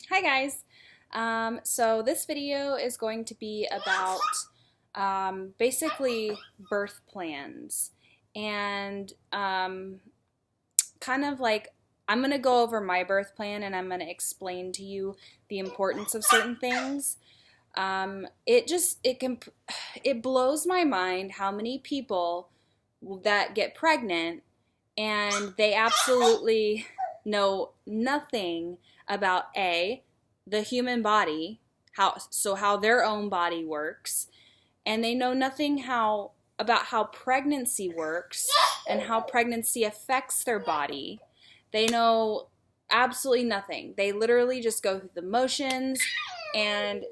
Hi guys. So this video is going to be about basically birth plans and kind of like I'm going to go over my birth plan and I'm going to explain to you the importance of certain things. It blows my mind how many people that get pregnant and they absolutely know nothing about the human body, how their own body works, and they know nothing about how pregnancy works and how pregnancy affects their body. They know absolutely nothing. They literally just go through the motions, and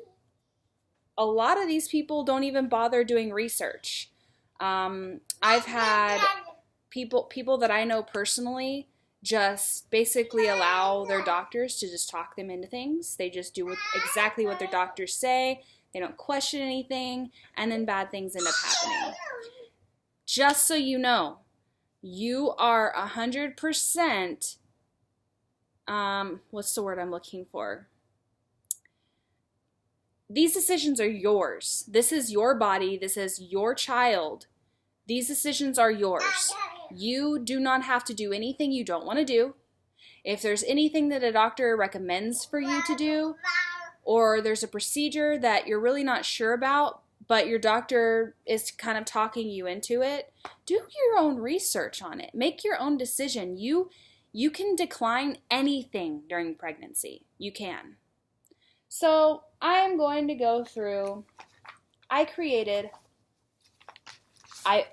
a lot of these people don't even bother doing research. I've had people that I know personally just basically allow their doctors to just talk them into things. They just do exactly what their doctors say. They don't question anything, and then bad things end up happening. Just so you know, you are 100%, what's the word I'm looking for? These decisions are yours. This is your body. This is your child. These decisions are yours. You do not have to do anything you don't want to do. If there's anything that a doctor recommends for you to do, or there's a procedure that you're really not sure about, but your doctor is kind of talking you into it, do your own research on it. Make your own decision. You can decline anything during pregnancy. You can. So I'm going to go through, I created a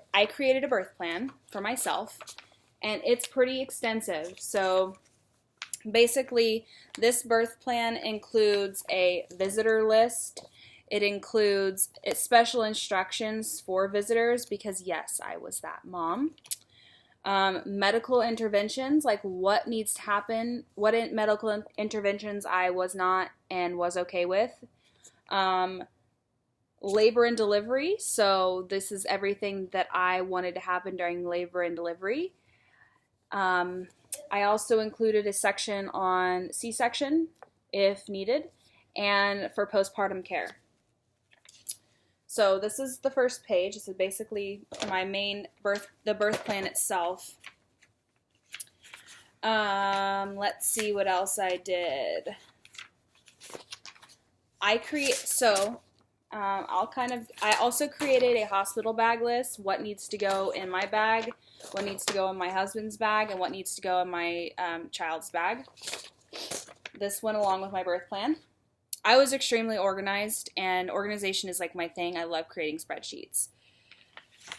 birth plan for myself, and it's pretty extensive. So basically, this birth plan includes a visitor list. It includes special instructions for visitors because, yes, I was that mom. Medical interventions, like what needs to happen, what medical interventions I was not and was okay with. Labor and delivery, so this is everything that I wanted to happen during labor and delivery. I also included a section on C-section if needed, and for postpartum care. So this is the first page. This is basically my main the birth plan itself. Let's see what else I did. I also created a hospital bag list, what needs to go in my bag, what needs to go in my husband's bag, and what needs to go in my child's bag. This went along with my birth plan. I was extremely organized, and organization is like my thing. I love creating spreadsheets.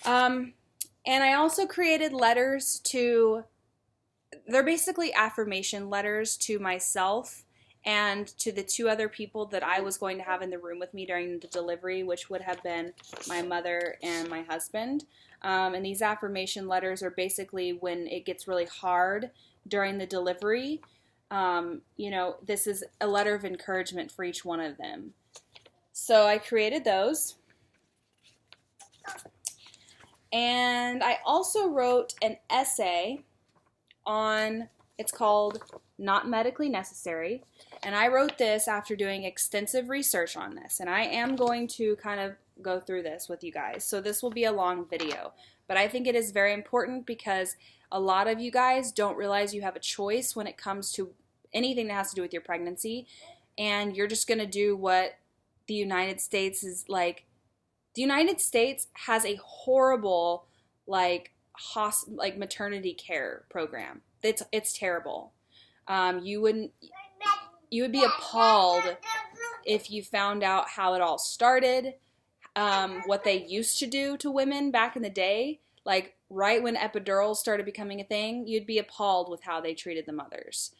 And I also created letters they're basically affirmation letters to myself and to the two other people that I was going to have in the room with me during the delivery, which would have been my mother and my husband. And these affirmation letters are basically when it gets really hard during the delivery. This is a letter of encouragement for each one of them. So I created those. And I also wrote an essay it's called Not Medically Necessary. And I wrote this after doing extensive research on this. And I am going to kind of go through this with you guys. So this will be a long video. But I think it is very important because a lot of you guys don't realize you have a choice when it comes to anything that has to do with your pregnancy. And you're just going to do what the United States is like. The United States has a horrible maternity care program. It's terrible. You would be appalled if you found out how it all started, what they used to do to women back in the day. Like right when epidurals started becoming a thing, you'd be appalled with how they treated the mothers.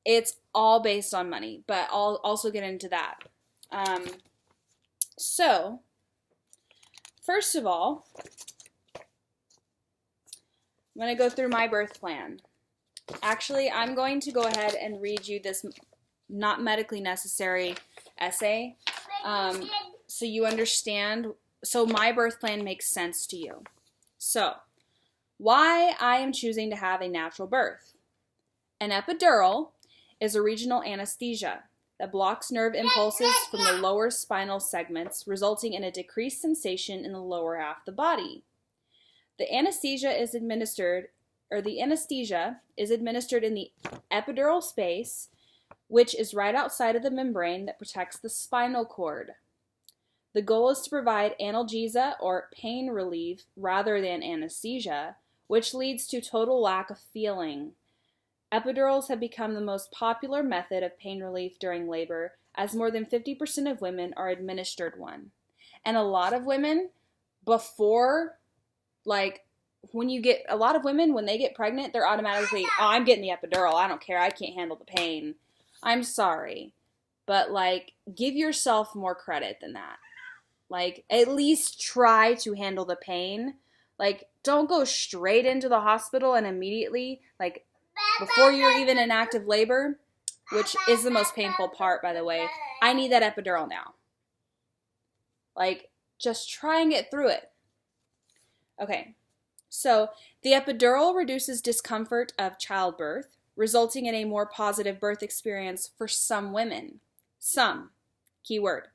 It's all based on money, but I'll also get into that. So, first of all, I'm going to go through my birth plan. Actually, I'm going to go ahead and read you this not medically necessary essay so you understand, so my birth plan makes sense to you. So, why I am choosing to have a natural birth. An epidural is a regional anesthesia that blocks nerve impulses from the lower spinal segments, resulting in a decreased sensation in the lower half of the body. The anesthesia is administered in the epidural space, which is right outside of the membrane that protects the spinal cord. The goal is to provide analgesia or pain relief rather than anesthesia, which leads to total lack of feeling. Epidurals have become the most popular method of pain relief during labor, as more than 50% of women are administered one. And a lot of women, when they get pregnant, they're automatically, oh, I'm getting the epidural. I don't care. I can't handle the pain. I'm sorry. But, give yourself more credit than that. At least try to handle the pain. Don't go straight into the hospital and immediately, before you're even in active labor, which is the most painful part, by the way. I need that epidural now. Just try and get through it. Okay, so the epidural reduces discomfort of childbirth, resulting in a more positive birth experience for some women. Some, keyword.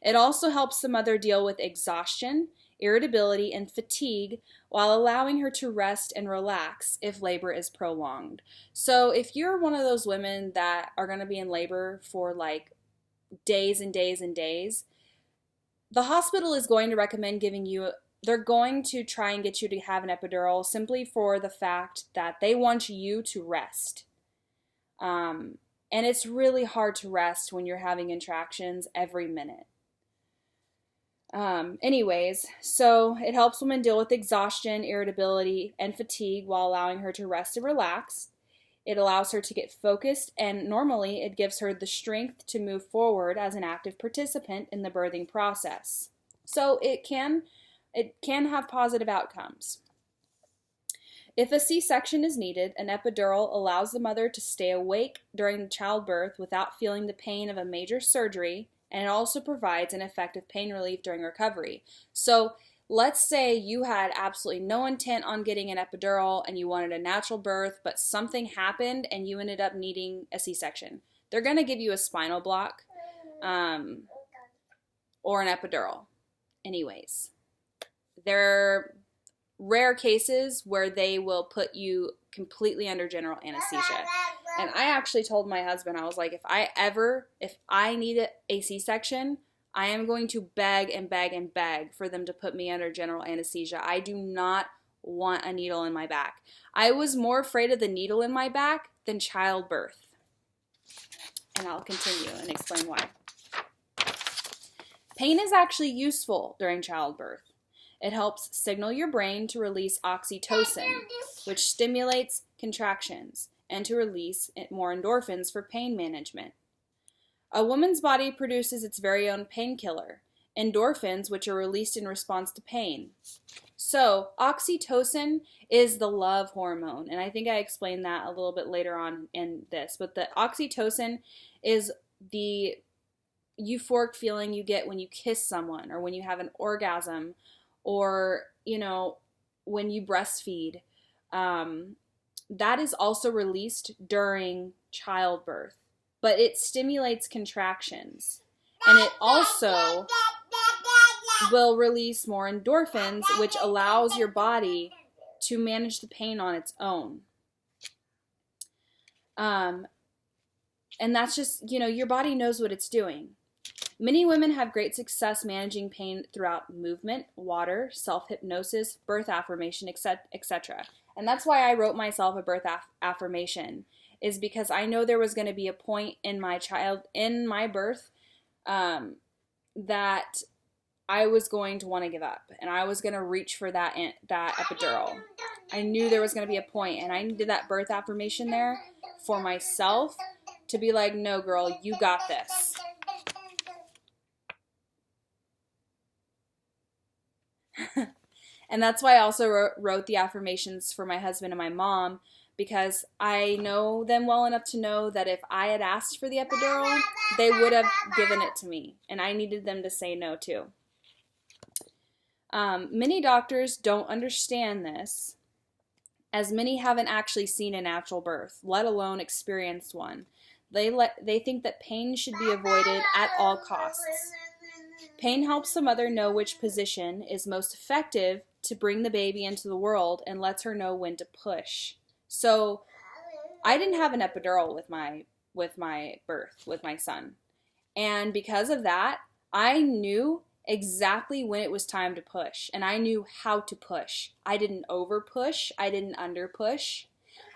It also helps the mother deal with exhaustion, irritability, and fatigue while allowing her to rest and relax if labor is prolonged. So if you're one of those women that are going to be in labor for days and days and days, the hospital is going to recommend they're going to try and get you to have an epidural simply for the fact that they want you to rest. And it's really hard to rest when you're having contractions every minute. So it helps women deal with exhaustion, irritability, and fatigue while allowing her to rest and relax. It allows her to get focused, and normally it gives her the strength to move forward as an active participant in the birthing process. So it can have positive outcomes. If a C-section is needed, an epidural allows the mother to stay awake during childbirth without feeling the pain of a major surgery, and it also provides an effective pain relief during recovery. So let's say you had absolutely no intent on getting an epidural and you wanted a natural birth, but something happened and you ended up needing a C-section. They're going to give you a spinal block or an epidural. Anyways, there are rare cases where they will put you completely under general anesthesia. And I actually told my husband, I was like, if I need a C-section, I am going to beg and beg and beg for them to put me under general anesthesia. I do not want a needle in my back. I was more afraid of the needle in my back than childbirth. And I'll continue and explain why. Pain is actually useful during childbirth. It helps signal your brain to release oxytocin, which stimulates contractions, and to release more endorphins for pain management. A woman's body produces its very own painkiller, endorphins, which are released in response to pain. So, oxytocin is the love hormone, and I think I explained that a little bit later on in this, but the oxytocin is the euphoric feeling you get when you kiss someone, or when you have an orgasm, or, when you breastfeed. That is also released during childbirth, but it stimulates contractions, and it also will release more endorphins, which allows your body to manage the pain on its own. And that's just, your body knows what it's doing. Many women have great success managing pain throughout movement, water, self-hypnosis, birth affirmation, etc. And that's why I wrote myself a birth affirmation, is because I know there was going to be a point in my birth, that I was going to want to give up, and I was going to reach for that epidural. I knew there was going to be a point, and I needed that birth affirmation there for myself to be like, no, girl, you got this. And that's why I also wrote the affirmations for my husband and my mom, because I know them well enough to know that if I had asked for the epidural, they would have given it to me, and I needed them to say no too. Many doctors don't understand this, as many haven't actually seen a natural birth, let alone experienced one. They think that pain should be avoided at all costs. Pain helps the mother know which position is most effective to bring the baby into the world and lets her know when to push. So I didn't have an epidural with my birth, with my son. And because of that, I knew exactly when it was time to push, and I knew how to push. I didn't over push, I didn't under push.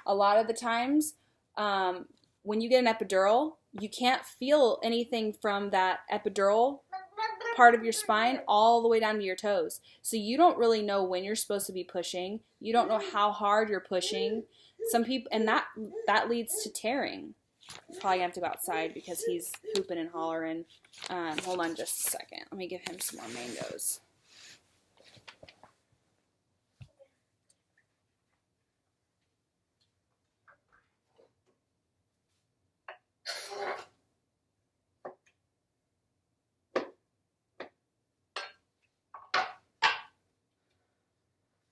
A lot of the times, when you get an epidural, you can't feel anything from that epidural part of your spine all the way down to your toes. So you don't really know when you're supposed to be pushing. You don't know how hard you're pushing. Some people, and that leads to tearing. Probably gonna have to go outside because he's hooping and hollering. Hold on just a second. Let me give him some more mangoes.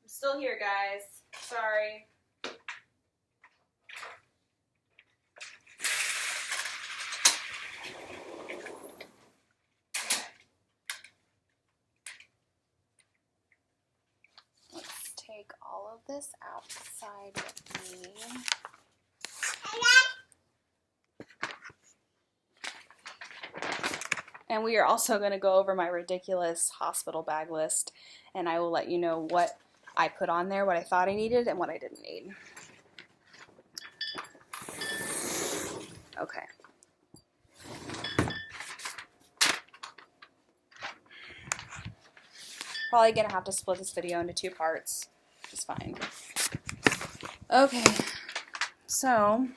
I'm still here, guys. Sorry. Take all of this outside with me. And we are also going to go over my ridiculous hospital bag list, and I will let you know what I put on there, what I thought I needed, and what I didn't need. Okay. Probably going to have to split this video into 2 parts, which is fine. Okay, so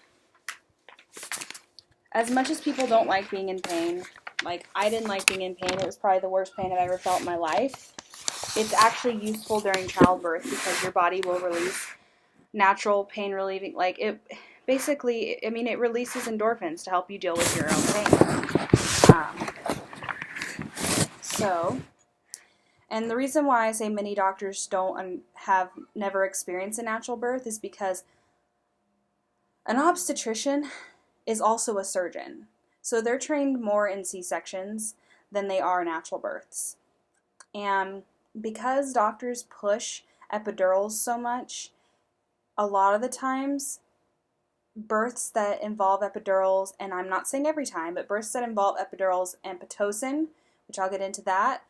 as much as people don't like being in pain, like I didn't like being in pain, it was probably the worst pain I've ever felt in my life. It's actually useful during childbirth because your body will release natural pain relieving, like it basically, I mean, it releases endorphins to help you deal with your own pain. And the reason why I say many doctors don't have never experienced a natural birth is because an obstetrician is also a surgeon. So they're trained more in C-sections than they are natural births. And because doctors push epidurals so much, a lot of the times births that involve epidurals, and I'm not saying every time, but births that involve epidurals and Pitocin, which I'll get into that,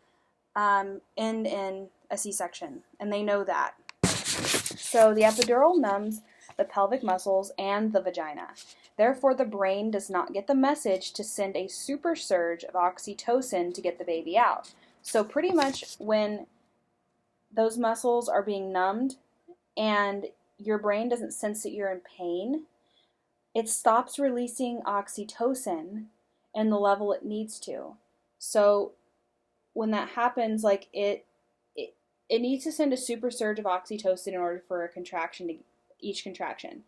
end in a C-section, and they know that. So the epidural numbs the pelvic muscles and the vagina. Therefore, the brain does not get the message to send a super surge of oxytocin to get the baby out. So pretty much when those muscles are being numbed and your brain doesn't sense that you're in pain, it stops releasing oxytocin in the level it needs to. So when that happens, like it needs to send a super surge of oxytocin in order for a contraction to each contraction.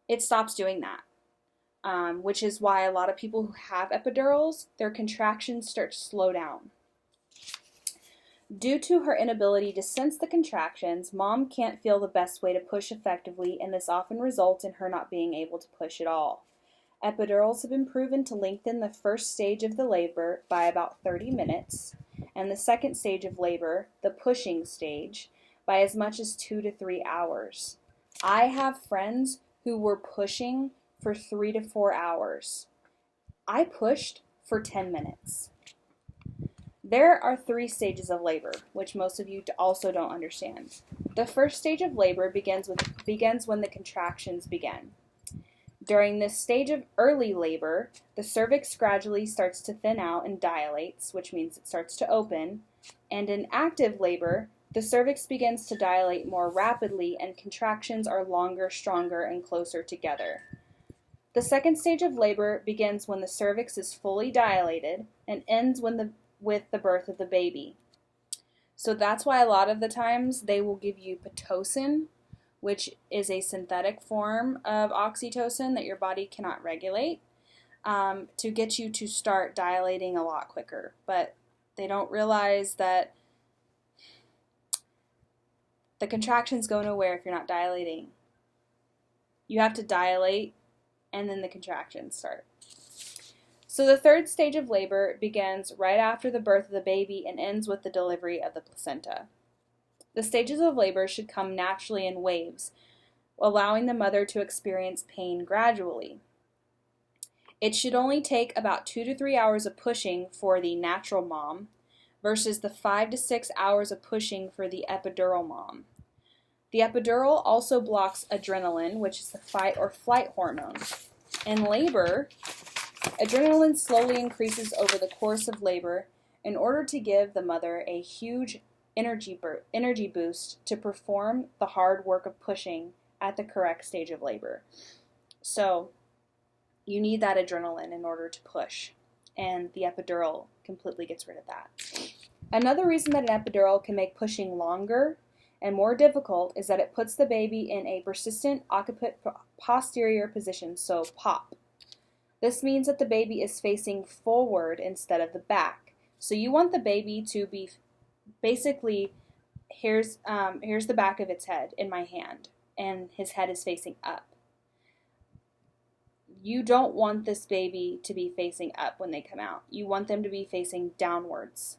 It stops doing that, which is why a lot of people who have epidurals, their contractions start to slow down. Due to her inability to sense the contractions, mom can't feel the best way to push effectively, and this often results in her not being able to push at all. Epidurals have been proven to lengthen the first stage of the labor by about 30 minutes, and the second stage of labor, the pushing stage, by as much as 2 to 3 hours. I have friends who were pushing for 3 to 4 hours. I pushed for 10 minutes. There are 3 stages of labor, which most of you also don't understand. The first stage of labor begins when the contractions begin. During this stage of early labor, the cervix gradually starts to thin out and dilates, which means it starts to open, and in active labor, the cervix begins to dilate more rapidly and contractions are longer, stronger, and closer together. The second stage of labor begins when the cervix is fully dilated and ends with the birth of the baby. So that's why a lot of the times they will give you Pitocin, which is a synthetic form of oxytocin that your body cannot regulate, to get you to start dilating a lot quicker. But they don't realize that the contractions go nowhere if you're not dilating. You have to dilate and then the contractions start. So the third stage of labor begins right after the birth of the baby and ends with the delivery of the placenta. The stages of labor should come naturally in waves, allowing the mother to experience pain gradually. It should only take about 2 to 3 hours of pushing for the natural mom versus the 5 to 6 hours of pushing for the epidural mom. The epidural also blocks adrenaline, which is the fight or flight hormone. In labor, adrenaline slowly increases over the course of labor in order to give the mother a huge energy boost to perform the hard work of pushing at the correct stage of labor. So you need that adrenaline in order to push, and the epidural completely gets rid of that. Another reason that an epidural can make pushing longer and more difficult is that it puts the baby in a persistent occiput posterior position, so POP. This means that the baby is facing forward instead of the back. So you want the baby to be basically, here's the back of its head in my hand, and his head is facing up. You don't want this baby to be facing up when they come out. You want them to be facing downwards.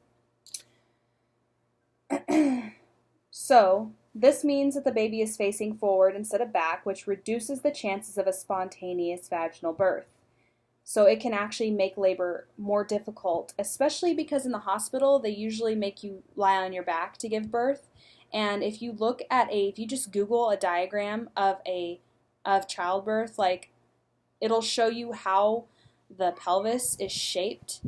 So this means that the baby is facing forward instead of back, which reduces the chances of a spontaneous vaginal birth. So it can actually make labor more difficult, especially because in the hospital, they usually make you lie on your back to give birth. And if you look at if you just Google a diagram of childbirth, like, it'll show you how the pelvis is shaped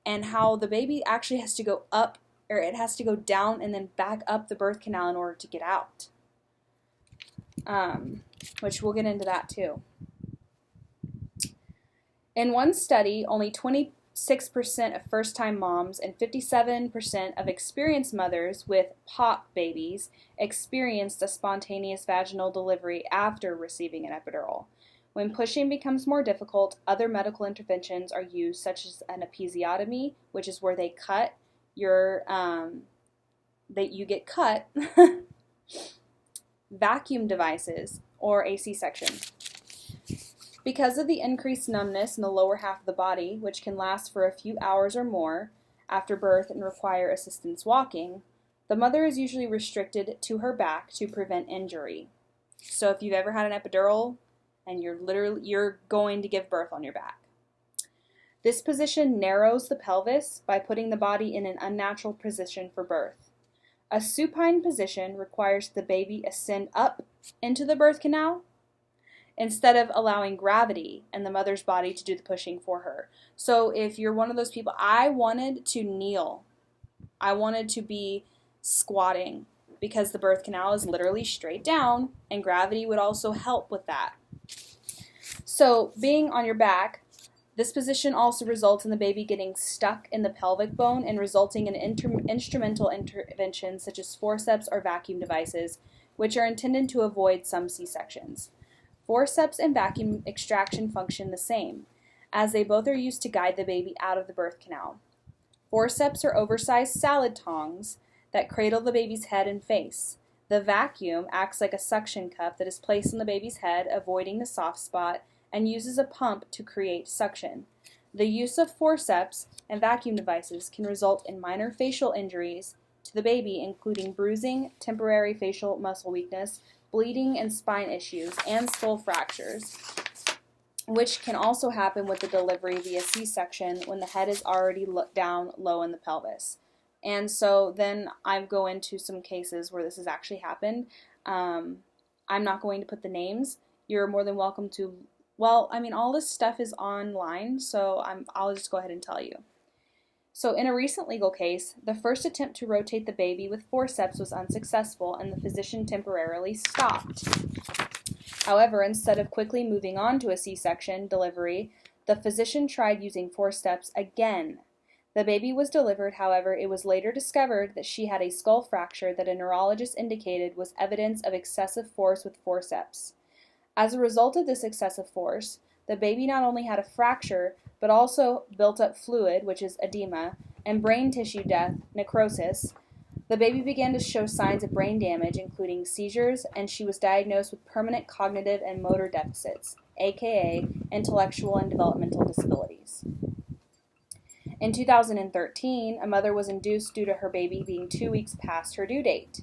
and how the baby actually has to go up, or it has to go down and then back up the birth canal in order to get out. Which we'll get into that too. In one study, only 26% of first-time moms and 57% of experienced mothers with POP babies experienced a spontaneous vaginal delivery after receiving an epidural. When pushing becomes more difficult, other medical interventions are used, such as an episiotomy, which is where they cut your, you get cut, vacuum devices, or a C-section. Because of the increased numbness in the lower half of the body, which can last for a few hours or more after birth and require assistance walking, the mother is usually restricted to her back to prevent injury. So if you've ever had an epidural and you're going to give birth on your back. This position narrows the pelvis by putting the body in an unnatural position for birth. A supine position requires the baby ascend up into the birth canal instead of allowing gravity and the mother's body to do the pushing for her. So if you're one of those people, I wanted to kneel. I wanted to be squatting because the birth canal is literally straight down, and gravity would also help with that. So being on your back, this position also results in the baby getting stuck in the pelvic bone and resulting in instrumental interventions such as forceps or vacuum devices, which are intended to avoid some C-sections. Forceps and vacuum extraction function the same, as they both are used to guide the baby out of the birth canal. Forceps are oversized salad tongs that cradle the baby's head and face. The vacuum acts like a suction cup that is placed on the baby's head, avoiding the soft spot, and uses a pump to create suction. The use of forceps and vacuum devices can result in minor facial injuries to the baby, including bruising, temporary facial muscle weakness, bleeding and spine issues, and skull fractures, which can also happen with the delivery via C-section when the head is already down low in the pelvis. And so then I go into some cases where this has actually happened. I'm not going to put the names. You're more than welcome to, all this stuff is online, so I'll just go ahead and tell you. So in a recent legal case, the first attempt to rotate the baby with forceps was unsuccessful, and the physician temporarily stopped. However, instead of quickly moving on to a C-section delivery, the physician tried using forceps again. The baby was delivered, however, it was later discovered that she had a skull fracture that a neurologist indicated was evidence of excessive force with forceps. As a result of this excessive force, the baby not only had a fracture, but also built up fluid, which is edema, and brain tissue death, necrosis. The baby began to show signs of brain damage, including seizures, and she was diagnosed with permanent cognitive and motor deficits, aka intellectual and developmental disabilities. In 2013, a mother was induced due to her baby being 2 weeks past her due date.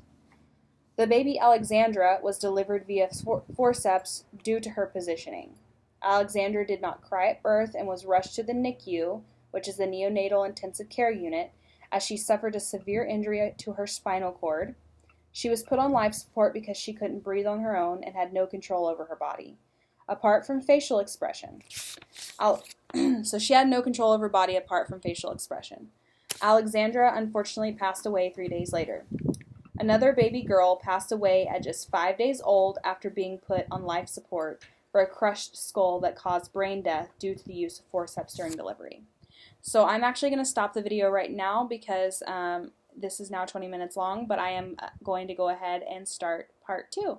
The baby Alexandra was delivered via forceps due to her positioning. Alexandra did not cry at birth and was rushed to the NICU, which is the neonatal intensive care unit, as she suffered a severe injury to her spinal cord. She was put on life support because she couldn't breathe on her own and had no control over her body, apart from facial expression. So she had no control over her body apart from facial expression. Alexandra unfortunately passed away 3 days later. Another baby girl passed away at just 5 days old after being put on life support for a crushed skull that caused brain death due to the use of forceps during delivery. So I'm actually going to stop the video right now because this is now 20 minutes long, but I am going to go ahead and start part 2.